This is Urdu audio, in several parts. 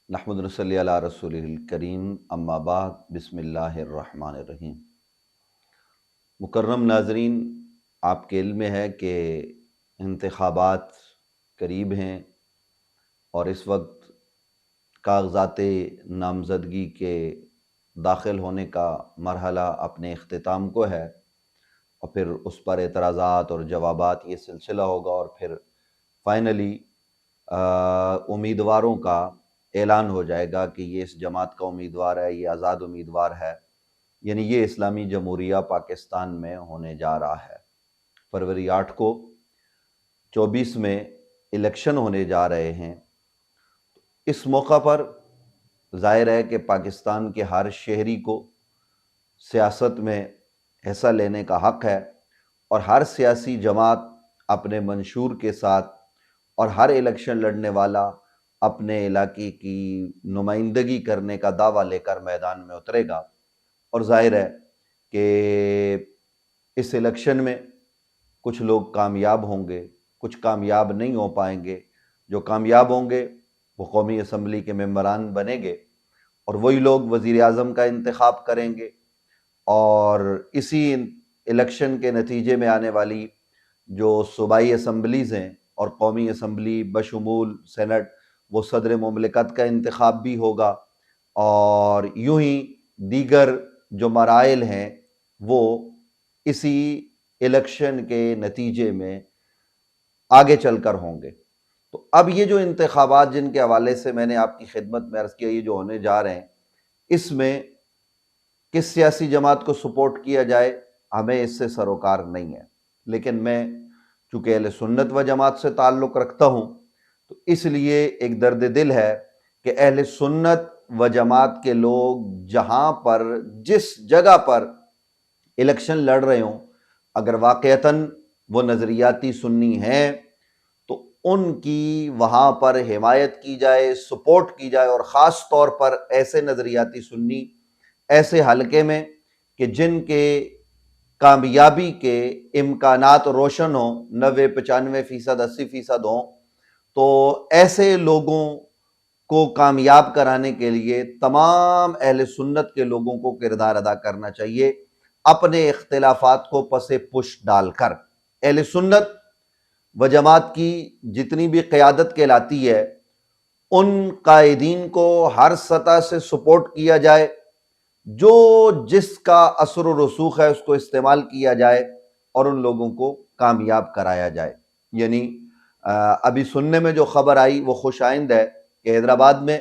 نحمد صلی علی رسول الکریم اما بعد بسم اللہ الرحمن الرحیم۔ مکرم ناظرین، آپ کے علم میں ہے کہ انتخابات قریب ہیں اور اس وقت کاغذات نامزدگی کے داخل ہونے کا مرحلہ اپنے اختتام کو ہے، اور پھر اس پر اعتراضات اور جوابات یہ سلسلہ ہوگا، اور پھر فائنلی امیدواروں کا اعلان ہو جائے گا کہ یہ اس جماعت کا امیدوار ہے، یہ آزاد امیدوار ہے، یعنی یہ اسلامی جمہوریہ پاکستان میں ہونے جا رہا ہے۔ فروری 8 کو 24 میں الیکشن ہونے جا رہے ہیں۔ اس موقع پر ظاہر ہے کہ پاکستان کے ہر شہری کو سیاست میں حصہ لینے کا حق ہے، اور ہر سیاسی جماعت اپنے منشور کے ساتھ اور ہر الیکشن لڑنے والا اپنے علاقے کی نمائندگی کرنے کا دعویٰ لے کر میدان میں اترے گا، اور ظاہر ہے کہ اس الیکشن میں کچھ لوگ کامیاب ہوں گے، کچھ کامیاب نہیں ہو پائیں گے۔ جو کامیاب ہوں گے وہ قومی اسمبلی کے ممبران بنیں گے، اور وہی لوگ وزیر اعظم کا انتخاب کریں گے، اور اسی الیکشن کے نتیجے میں آنے والی جو صوبائی اسمبلیز ہیں اور قومی اسمبلی بشمول سینٹ، وہ صدر مملکت کا انتخاب بھی ہوگا، اور یوں ہی دیگر جو مراحل ہیں وہ اسی الیکشن کے نتیجے میں آگے چل کر ہوں گے۔ تو اب یہ جو انتخابات جن کے حوالے سے میں نے آپ کی خدمت میں عرض کیا، یہ جو ہونے جا رہے ہیں، اس میں کس سیاسی جماعت کو سپورٹ کیا جائے ہمیں اس سے سروکار نہیں ہے، لیکن میں چونکہ اہل سنت و جماعت سے تعلق رکھتا ہوں تو اس لیے ایک درد دل ہے کہ اہل سنت و جماعت کے لوگ جہاں پر جس جگہ پر الیکشن لڑ رہے ہوں، اگر واقعتاً وہ نظریاتی سنی ہیں تو ان کی وہاں پر حمایت کی جائے، سپورٹ کی جائے، اور خاص طور پر ایسے نظریاتی سنی ایسے حلقے میں کہ جن کے کامیابی کے امکانات روشن ہوں، 90-95%، 80% ہوں، تو ایسے لوگوں کو کامیاب کرانے کے لیے تمام اہل سنت کے لوگوں کو کردار ادا کرنا چاہیے، اپنے اختلافات کو پس پش ڈال کر۔ اہل سنت و جماعت کی جتنی بھی قیادت کہلاتی ہے، ان قائدین کو ہر سطح سے سپورٹ کیا جائے، جو جس کا اثر و رسوخ ہے اس کو استعمال کیا جائے، اور ان لوگوں کو کامیاب کرایا جائے۔ یعنی ابھی سننے میں جو خبر آئی وہ خوش آئند ہے کہ حیدرآباد میں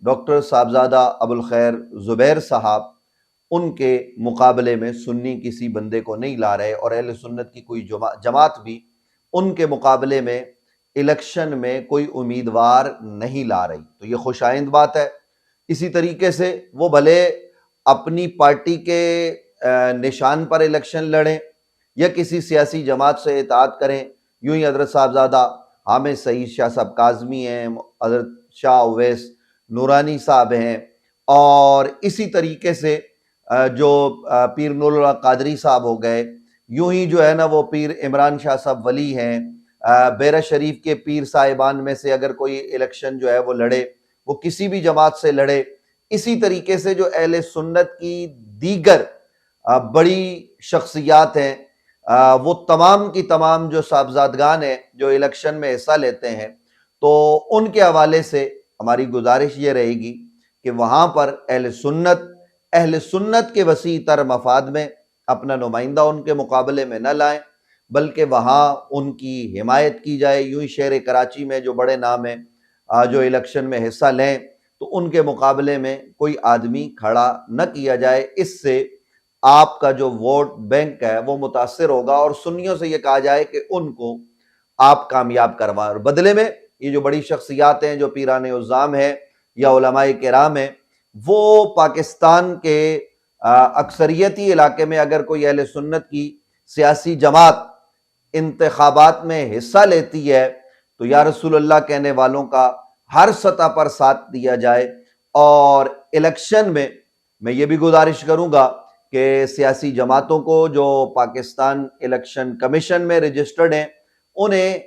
ڈاکٹر صاحبزادہ ابوالخیر زبیر صاحب ان کے مقابلے میں سنی کسی بندے کو نہیں لا رہے، اور اہل سنت کی کوئی جماعت بھی ان کے مقابلے میں الیکشن میں کوئی امیدوار نہیں لا رہی، تو یہ خوش آئند بات ہے۔ اسی طریقے سے وہ بھلے اپنی پارٹی کے نشان پر الیکشن لڑیں یا کسی سیاسی جماعت سے اطاعت کریں، یوں ہی حضرت صاحبزادہ حامد سعید شاہ صاحب کاظمی ہیں، حضرت شاہ اویس نورانی صاحب ہیں، اور اسی طریقے سے جو پیر نور اللہ قادری صاحب ہو گئے، یوں ہی جو ہے نا وہ پیر عمران شاہ صاحب ولی ہیں، بیرہ شریف کے پیر صاحبان میں سے اگر کوئی الیکشن جو ہے وہ لڑے، وہ کسی بھی جماعت سے لڑے۔ اسی طریقے سے جو اہل سنت کی دیگر بڑی شخصیات ہیں، وہ تمام کی تمام جو صاحبزادگان ہیں جو الیکشن میں حصہ لیتے ہیں، تو ان کے حوالے سے ہماری گزارش یہ رہے گی کہ وہاں پر اہل سنت کے وسیع تر مفاد میں اپنا نمائندہ ان کے مقابلے میں نہ لائیں، بلکہ وہاں ان کی حمایت کی جائے۔ یوں ہی شہر کراچی میں جو بڑے نام ہیں جو الیکشن میں حصہ لیں، تو ان کے مقابلے میں کوئی آدمی کھڑا نہ کیا جائے۔ اس سے آپ کا جو ووٹ بینک ہے وہ متاثر ہوگا، اور سنیوں سے یہ کہا جائے کہ ان کو آپ کامیاب کروائیں، اور بدلے میں یہ جو بڑی شخصیات ہیں جو پیران عظام ہیں یا علماء کرام ہیں، وہ پاکستان کے اکثریتی علاقے میں اگر کوئی اہل سنت کی سیاسی جماعت انتخابات میں حصہ لیتی ہے تو یا رسول اللہ کہنے والوں کا ہر سطح پر ساتھ دیا جائے۔ اور الیکشن میں میں یہ بھی گزارش کروں گا کہ سیاسی جماعتوں کو جو پاکستان الیکشن کمیشن میں رجسٹرڈ ہیں، انہیں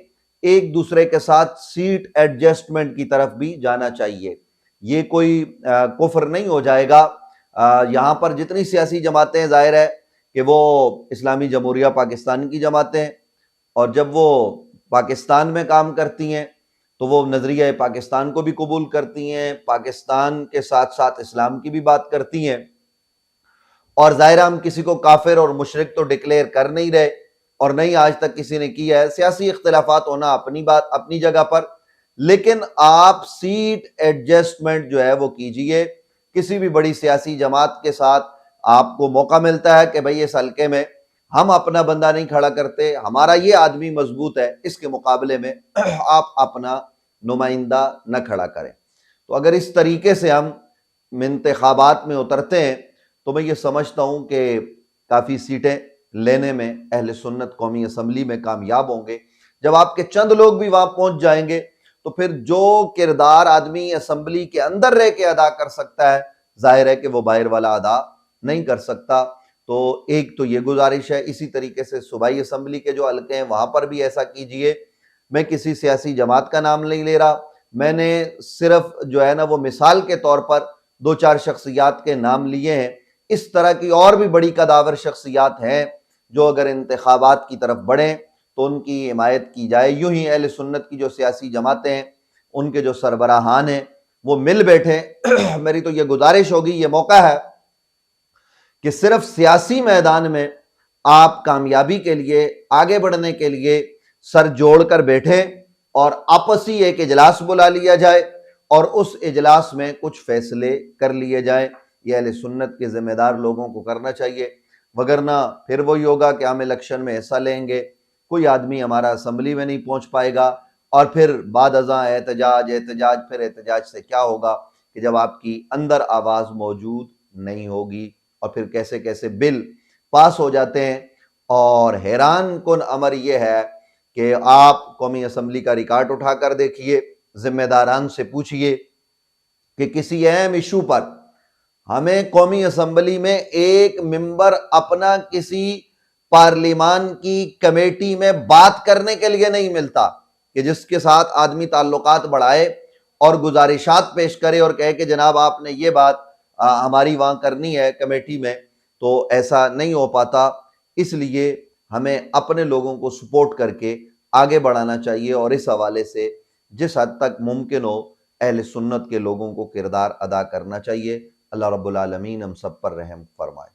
ایک دوسرے کے ساتھ سیٹ ایڈجسٹمنٹ کی طرف بھی جانا چاہیے۔ یہ کوئی کفر نہیں ہو جائے گا۔ یہاں پر جتنی سیاسی جماعتیں ظاہر ہے کہ وہ اسلامی جمہوریہ پاکستان کی جماعتیں، اور جب وہ پاکستان میں کام کرتی ہیں تو وہ نظریہ پاکستان کو بھی قبول کرتی ہیں، پاکستان کے ساتھ ساتھ اسلام کی بھی بات کرتی ہیں، اور ظاہر ہم کسی کو کافر اور مشرک تو ڈکلیئر کر نہیں رہے، اور نہیں آج تک کسی نے کیا ہے۔ سیاسی اختلافات ہونا اپنی بات اپنی جگہ پر، لیکن آپ سیٹ ایڈجسٹمنٹ جو ہے وہ کیجئے۔ کسی بھی بڑی سیاسی جماعت کے ساتھ آپ کو موقع ملتا ہے کہ بھئی اس حلقے میں ہم اپنا بندہ نہیں کھڑا کرتے، ہمارا یہ آدمی مضبوط ہے، اس کے مقابلے میں آپ اپنا نمائندہ نہ کھڑا کریں۔ تو اگر اس طریقے سے ہم انتخابات میں اترتے ہیں تو میں یہ سمجھتا ہوں کہ کافی سیٹیں لینے میں اہل سنت قومی اسمبلی میں کامیاب ہوں گے۔ جب آپ کے چند لوگ بھی وہاں پہنچ جائیں گے تو پھر جو کردار آدمی اسمبلی کے اندر رہ کے ادا کر سکتا ہے، ظاہر ہے کہ وہ باہر والا ادا نہیں کر سکتا۔ تو ایک تو یہ گزارش ہے، اسی طریقے سے صوبائی اسمبلی کے جو حلقے ہیں وہاں پر بھی ایسا کیجئے۔ میں کسی سیاسی جماعت کا نام نہیں لے رہا، میں نے صرف جو ہے نا وہ مثال کے طور پر دو چار شخصیات کے نام لیے ہیں۔ اس طرح کی اور بھی بڑی قداور شخصیات ہیں جو اگر انتخابات کی طرف بڑھیں تو ان کی حمایت کی جائے۔ یوں ہی اہل سنت کی جو سیاسی جماعتیں ہیں، ان کے جو سربراہان ہیں وہ مل بیٹھیں۔ میری تو یہ گزارش ہوگی، یہ موقع ہے کہ صرف سیاسی میدان میں آپ کامیابی کے لیے، آگے بڑھنے کے لیے سر جوڑ کر بیٹھیں اور آپسی ایک اجلاس بلا لیا جائے اور اس اجلاس میں کچھ فیصلے کر لیے جائیں۔ یہ اہل سنت کے ذمہ دار لوگوں کو کرنا چاہیے، وگرنہ پھر وہی ہوگا کہ ہم الیکشن میں حصہ لیں گے، کوئی آدمی ہمارا اسمبلی میں نہیں پہنچ پائے گا، اور پھر بعد ازاں احتجاج پھر احتجاج سے کیا ہوگا کہ جب آپ کی اندر آواز موجود نہیں ہوگی، اور پھر کیسے کیسے بل پاس ہو جاتے ہیں۔ اور حیران کن امر یہ ہے کہ آپ قومی اسمبلی کا ریکارڈ اٹھا کر دیکھیے، ذمہ داران سے پوچھئے کہ کسی اہم ایشو پر ہمیں قومی اسمبلی میں ایک ممبر اپنا کسی پارلیمان کی کمیٹی میں بات کرنے کے لیے نہیں ملتا کہ جس کے ساتھ آدمی تعلقات بڑھائے اور گزارشات پیش کرے اور کہے کہ جناب آپ نے یہ بات ہماری وہاں کرنی ہے کمیٹی میں، تو ایسا نہیں ہو پاتا۔ اس لیے ہمیں اپنے لوگوں کو سپورٹ کر کے آگے بڑھانا چاہیے، اور اس حوالے سے جس حد تک ممکن ہو اہل سنت کے لوگوں کو کردار ادا کرنا چاہیے۔ اللہ رب العالمین ہم سب پر رحم فرمائے۔